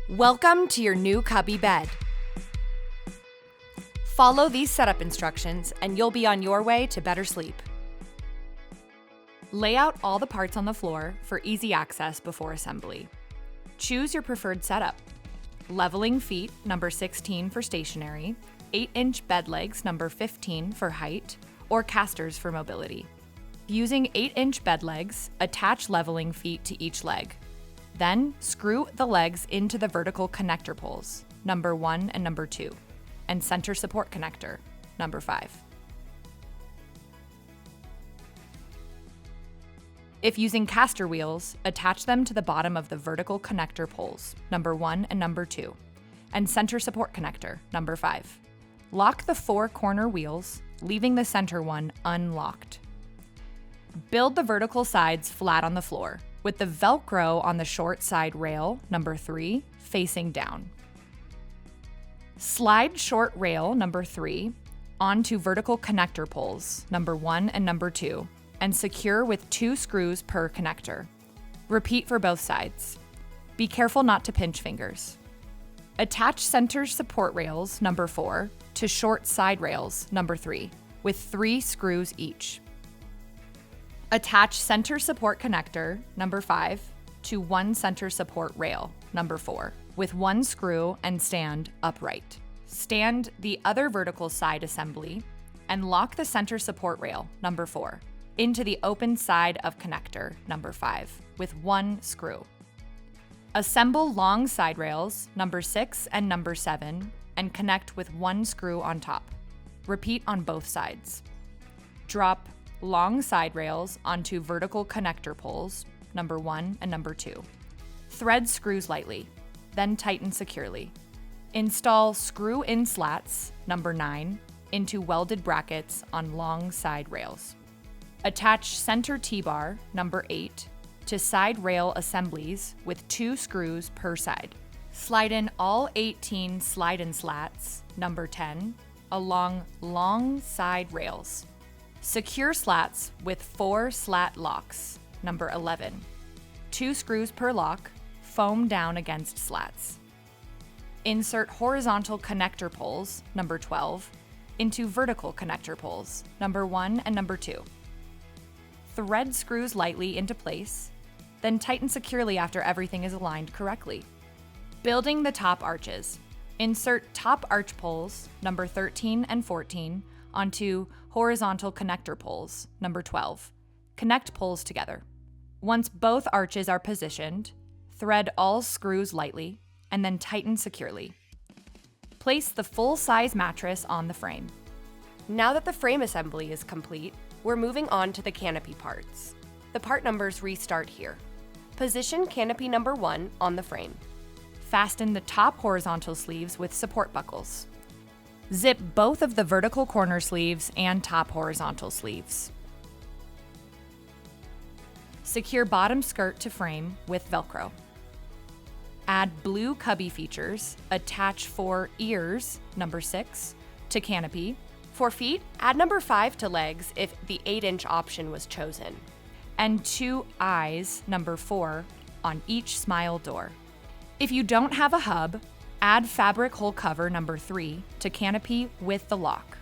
Welcome to your new Cubby Bed. Follow these setup instructions and you'll be on your way to better sleep. Lay out all the parts on the floor for easy access before assembly. Choose your preferred setup. Leveling feet, number 16 for stationary, 8-inch bed legs, number 15 for height, or casters for mobility. Using 8-inch bed legs, attach leveling feet to each leg. Then, screw the legs into the vertical connector poles, number 1 and number 2, and center support connector, number 5. If using caster wheels, attach them to the bottom of the vertical connector poles, number 1 and number 2, and center support connector, number 5. Lock the 4 corner wheels, leaving the center one unlocked. Build the vertical sides flat on the floor, with the Velcro on the short side rail, number 3, facing down. Slide short rail, number 3, onto vertical connector poles, number 1 and number 2, and secure with 2 screws per connector. Repeat for both sides. Be careful not to pinch fingers. Attach center support rails, number 4, to short side rails, number 3, with 3 screws each. Attach center support connector, number 5, to one center support rail, number 4, with 1 screw and stand upright. Stand the other vertical side assembly and lock the center support rail, number 4, into the open side of connector, number 5, with 1 screw. Assemble long side rails, number 6 and number 7, and connect with 1 screw on top. Repeat on both sides. Drop long side rails onto vertical connector poles, number 1 and number 2. Thread screws lightly, then tighten securely. Install screw-in slats, number 9, into welded brackets on long side rails. Attach center T-bar, number 8, to side rail assemblies with 2 screws per side. Slide in all 18 slide-in slats, number 10, along long side rails. Secure slats with 4 slat locks, number 11. 2 screws per lock, foam down against slats. Insert horizontal connector poles, number 12, into vertical connector poles, number 1 and number 2. Thread screws lightly into place, then tighten securely after everything is aligned correctly. Building the top arches. Insert top arch poles, number 13 and 14, onto horizontal connector poles, number 12. Connect poles together. Once both arches are positioned, thread all screws lightly and then tighten securely. Place the full-size mattress on the frame. Now that the frame assembly is complete, we're moving on to the canopy parts. The part numbers restart here. Position canopy number 1 on the frame. Fasten the top horizontal sleeves with support buckles. Zip both of the vertical corner sleeves and top horizontal sleeves. Secure bottom skirt to frame with Velcro. Add blue cubby features, attach 4 ears, number 6, to canopy. For feet, add number 5 to legs if the 8-inch option was chosen, and 2 eyes, number 4, on each smile door. If you don't have a hub, add fabric hole cover number 3 to canopy with the lock.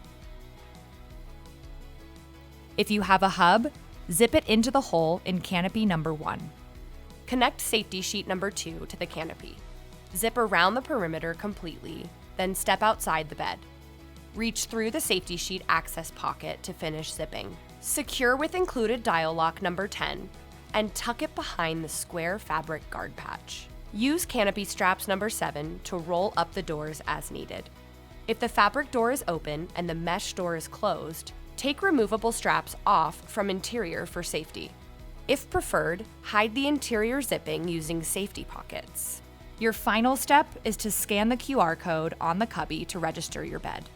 If you have a hub, zip it into the hole in canopy number 1. Connect safety sheet number 2 to the canopy. Zip around the perimeter completely, then step outside the bed. Reach through the safety sheet access pocket to finish zipping. Secure with included dial lock number 10 and tuck it behind the square fabric guard patch. Use canopy straps number 7 to roll up the doors as needed. If the fabric door is open and the mesh door is closed, take removable straps off from interior for safety. If preferred, hide the interior zipping using safety pockets. Your final step is to scan the QR code on the cubby to register your bed.